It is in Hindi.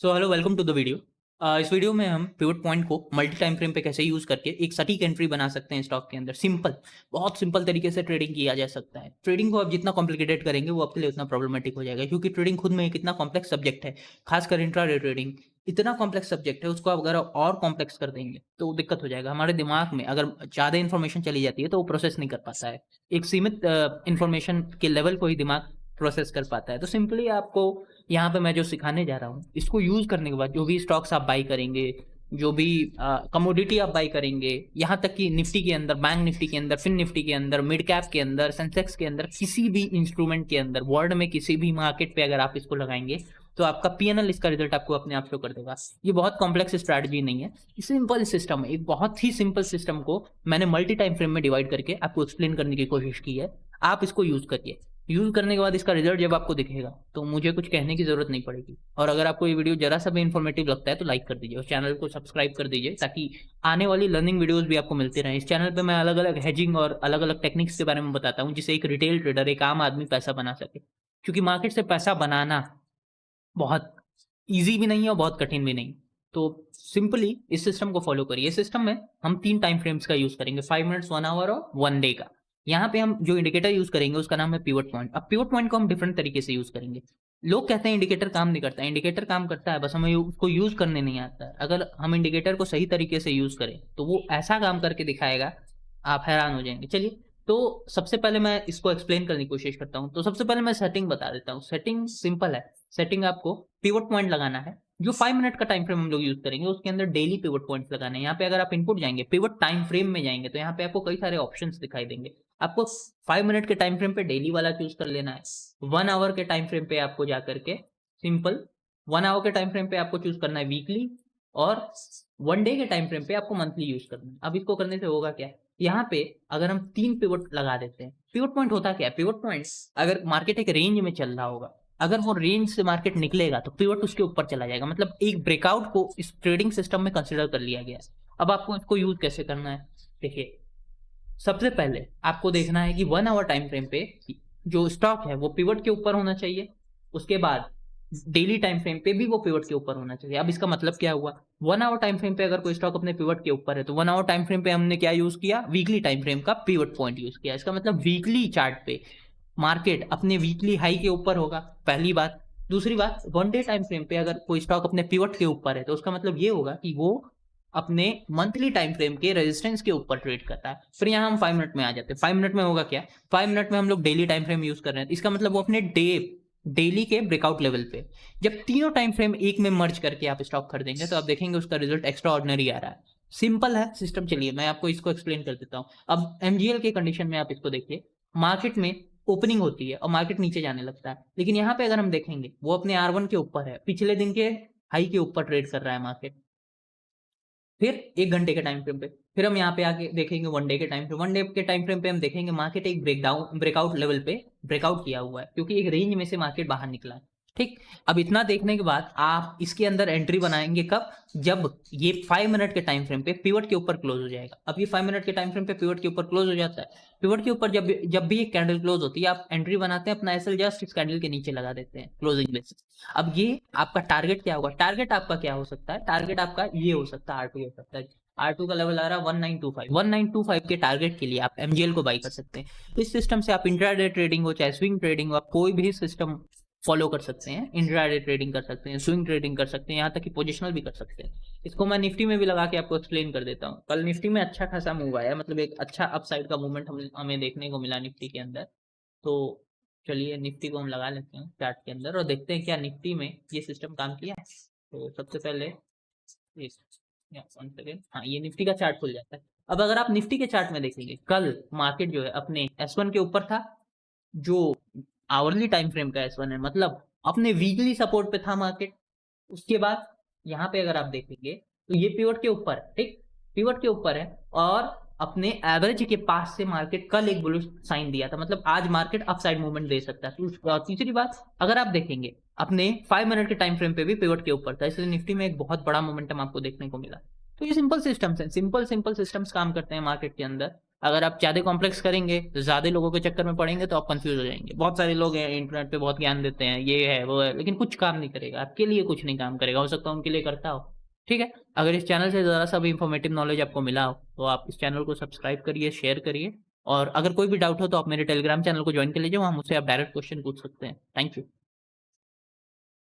So hello welcome to the video. इस वीडियो में हम पिवट पॉइंट को मल्टी टाइम फ्रेम पे कैसे यूज़ करके एक सटीक एंट्री बना सकते हैं स्टॉक के अंदर। सिंपल, बहुत सिंपल तरीके से ट्रेडिंग किया जा सकता है। ट्रेडिंग को आप जितना कॉम्प्लिकेटेड करेंगे वो आपके लिए उतना प्रॉब्लमेटिक हो जाएगा, क्योंकि ट्रेडिंग खुद में एक इतना कॉम्प्लेक्स सब्जेक्ट है। खासकर इंट्राडे ट्रेडिंग इतना कॉम्प्लेक्स सब्जेक्ट है, उसको आप अगर और कॉम्प्लेक्स कर देंगे तो दिक्कत हो जाएगा। हमारे दिमाग में अगर ज़्यादा इन्फॉर्मेशन चली जाती है तो वो प्रोसेस नहीं कर पाता है। एक सीमित इन्फॉर्मेशन के लेवल को ही दिमाग प्रोसेस कर पाता है। तो सिंपली आपको यहाँ पे मैं जो सिखाने जा रहा हूँ, इसको यूज़ करने के बाद जो भी स्टॉक्स आप बाई करेंगे, जो भी कमोडिटी आप बाई करेंगे, यहाँ तक कि निफ्टी के अंदर, बैंक निफ्टी के अंदर, फिन निफ्टी के अंदर, मिड कैप के अंदर, सेंसेक्स के अंदर, किसी भी इंस्ट्रूमेंट के अंदर, वर्ल्ड में किसी भी मार्केट पे अगर आप इसको लगाएंगे तो आपका पीएनएल, इसका रिजल्ट आपको अपने आप शो कर देगा। ये बहुत कॉम्प्लेक्स स्ट्रैटेजी नहीं है, सिंपल सिस्टम है। एक बहुत ही सिंपल सिस्टम को मैंने मल्टी टाइम फ्रेम में डिवाइड करके आपको एक्सप्लेन करने की कोशिश की है। आप इसको यूज़ करिए। यूज़ करने के बाद इसका रिजल्ट जब आपको दिखेगा तो मुझे कुछ कहने की ज़रूरत नहीं पड़ेगी। और अगर आपको ये वीडियो जरा सा भी इन्फॉर्मेटिव लगता है तो लाइक कर दीजिए और चैनल को सब्सक्राइब कर दीजिए, ताकि आने वाली लर्निंग वीडियोस भी आपको मिलती रहें। इस चैनल पे मैं अलग अलग हेजिंग और अलग अलग टेक्निक्स के बारे में बताता हूँ, जिससे एक रिटेल ट्रेडर, एक आम आदमी पैसा बना सके। क्योंकि मार्केट से पैसा बनाना बहुत ईज़ी भी नहीं है और बहुत कठिन भी नहीं। तो सिंपली इस सिस्टम को फॉलो करिए। इस सिस्टम में हम 3 टाइम फ्रेम्स का यूज़ करेंगे, 5 मिनट्स, 1 आवर और 1 डे का। यहाँ पे हम जो इंडिकेटर यूज़ करेंगे उसका नाम है पिवट पॉइंट। अब पिवट पॉइंट को हम डिफरेंट तरीके से यूज़ करेंगे। लोग कहते हैं इंडिकेटर काम नहीं करता है। इंडिकेटर काम करता है, बस हमें उसको यूज़ करने नहीं आता है। अगर हम इंडिकेटर को सही तरीके से यूज़ करें तो वो ऐसा काम करके दिखाएगा, आप हैरान हो जाएँगे। चलिए, तो सबसे पहले मैं इसको एक्सप्लेन करने की कोशिश करता हूँ। तो सबसे पहले मैं सेटिंग बता देता हूँ। सेटिंग सिंपल है। सेटिंग आपको पिवट पॉइंट लगाना है। जो 5 मिनट का टाइम फ्रेम हम लोग यूज़ करेंगे उसके अंदर डेली पिवट पॉइंट्स लगाने हैं। यहाँ पे अगर आप इनपुट जाएँगे, पिवट टाइम फ्रेम में जाएँगे, तो यहाँ पे आपको कई सारे ऑप्शंस दिखाई देंगे। आपको 5 मिनट के टाइम फ्रेम पे डेली वाला चूज़ कर लेना है। 1 आवर के टाइम फ्रेम पे आपको जा करके सिंपल 1 आवर के टाइम फ्रेम पे आपको चूज़ करना है वीकली, और 1 डे के टाइम फ्रेम पे आपको मंथली यूज़ करना है। अब इसको करने से होगा क्या? यहाँ पे अगर हम 3 पिवट लगा देते हैं, पिवट पॉइंट होता क्या है? पिवट पॉइंट, अगर मार्केट एक रेंज में चल रहा होगा, अगर वो रेंज से मार्केट निकलेगा तो पिवट उसके ऊपर चला जाएगा। मतलब एक ब्रेकआउट को इस ट्रेडिंग सिस्टम में कंसीडर कर लिया गया है। अब आपको इसको यूज़ कैसे करना है? देखिए, सबसे पहले आपको देखना है कि 1 आवर टाइम फ्रेम पे जो स्टॉक है वो पिवट के ऊपर होना चाहिए। उसके बाद डेली टाइम फ्रेम पे भी वो पिवट के ऊपर होना चाहिए। अब इसका मतलब क्या हुआ? 1 आवर टाइम फ्रेम पे अगर कोई स्टॉक अपने पिवट के ऊपर है तो 1 आवर टाइम फ्रेम पे हमने क्या यूज़ किया? वीकली टाइम फ्रेम का पिवट पॉइंट यूज़ किया। इसका मतलब वीकली चार्ट पे मार्केट अपने वीकली हाई के ऊपर होगा, पहली बात। दूसरी बात, 1 डे टाइम फ्रेम पे अगर कोई स्टॉक अपने पिवट के ऊपर है तो उसका मतलब ये होगा कि वो अपने मंथली टाइम फ्रेम के रेजिस्टेंस के ऊपर ट्रेड करता है। फिर यहाँ हम 5 मिनट में आ जाते हैं। 5 मिनट में होगा क्या? 5 मिनट में हम लोग डेली टाइम फ्रेम यूज़ कर रहे हैं। इसका मतलब वो अपने डेली के ब्रेकआउट लेवल पे जब तीनों टाइम फ्रेम एक में मर्ज करके आप स्टॉक खरीदेंगे तो आप देखेंगे उसका रिजल्ट एक्स्ट्रा ऑर्डिनरी आ रहा है। सिंपल है सिस्टम। चलिए मैं आपको इसको एक्सप्लेन कर देता हूँ। अब एमजीएल के कंडीशन में आप इसको देखिए। मार्केट में ओपनिंग होती है और मार्केट नीचे जाने लगता है, लेकिन यहाँ पे अगर हम देखेंगे वो अपने R1 के ऊपर है, पिछले दिन के हाई के ऊपर ट्रेड कर रहा है मार्केट। फिर 1 घंटे के टाइम फ्रेम पे, फिर हम यहाँ पे आके देखेंगे 1 डे के टाइम फ्रेम। 1 डे के टाइम फ्रेम पे हम देखेंगे मार्केट एक ब्रेकआउट लेवल पे ब्रेकआउट किया हुआ है, क्योंकि एक रेंज में से मार्केट बाहर निकला है। ठीक, अब इतना देखने के बाद आप इसके अंदर एंट्री बनाएंगे कब? जब ये 5 मिनट के टाइम फ्रेम पे पिवट के ऊपर क्लोज हो जाएगा। अब ये 5 मिनट के टाइम फ्रेम पे पिवट के ऊपर क्लोज हो जाता है। पिवट के ऊपर जब भी एक कैंडल क्लोज होती है, आप एंट्री बनाते हैं, अपना एसएल जस्ट इस कैंडल के नीचे लगा देते हैं क्लोजिंग बेसिस। अब ये आपका टारगेट क्या होगा? टारगेट आपका क्या हो सकता है? टारगेट आपका ये हो सकता है, R2 हो सकता है। R2 का लेवल आ रहा है 1925। 1925 के टारगेट के लिए आप एमजीएल को बाई कर सकते हैं। इस सिस्टम से आप इंट्राडे ट्रेडिंग हो चाहे स्विंग ट्रेडिंग हो, आप कोई भी सिस्टम फॉलो कर सकते हैं। इंट्राडे ट्रेडिंग कर सकते हैं, स्विंग ट्रेडिंग कर सकते हैं, यहाँ तक कि पोजिशनल भी कर सकते हैं। इसको मैं निफ्टी में भी लगा के आपको एक्सप्लेन कर देता हूँ। कल निफ्टी में अच्छा खासा मूव आया, मतलब एक अच्छा अपसाइड का मूवमेंट हमें देखने को मिला निफ्टी के अंदर। तो चलिए निफ्टी को हम लगा लेते हैं चार्ट के अंदर और देखते हैं क्या निफ्टी में ये सिस्टम काम किया। तो सबसे पहले वन सेकेंड, हाँ, ये निफ्टी का चार्ट खुल जाता है। अब अगर आप निफ्टी के चार्ट में देखेंगे, कल मार्केट जो है अपने S1 के ऊपर था, जो आवरली टाइम फ्रेम का S1 है, मतलब अपने वीकली सपोर्ट पे था मार्केट। उसके बाद यहाँ पे अगर आप देखेंगे तो ये पिवट के ऊपर है। ठीक, पिवट के ऊपर है और अपने एवरेज के पास से मार्केट कल एक बुलिश साइन दिया था, मतलब आज मार्केट अपसाइड मूवमेंट दे सकता है। तीसरी बात, अगर आप देखेंगे अपने 5 मिनट के टाइम फ्रेम पे भी पिवट के ऊपर था, इसलिए निफ्टी में एक बहुत बड़ा मोमेंटम आपको देखने को मिला। तो ये सिंपल सिस्टम्स हैं, सिंपल सिस्टम्स काम करते हैं मार्केट के अंदर। अगर आप ज़्यादा कॉम्प्लेक्स करेंगे, ज़्यादा लोगों के चक्कर में पड़ेंगे तो आप कन्फ्यूज़ हो जाएँगे। बहुत सारे लोग हैं इंटरनेट पे बहुत ज्ञान देते हैं, ये है, वो है, लेकिन कुछ काम नहीं करेगा, आपके लिए कुछ नहीं काम करेगा, हो सकता है उनके लिए करता हो। ठीक है? अगर इस चैनल से ज़रा-सा भी इन्फॉर्मेटिव नॉलेज आपको मिला हो, तो आप इस चैनल को सब्सक्राइब करिए, शेयर करिए और अगर कोई भी डाउट हो तो आप मेरे टेलीग्राम चैनल को जॉइन कर लीजिए, वहाँ मुझसे आप डायरेक्ट क्वेश्चन पूछ सकते हैं। Thank you.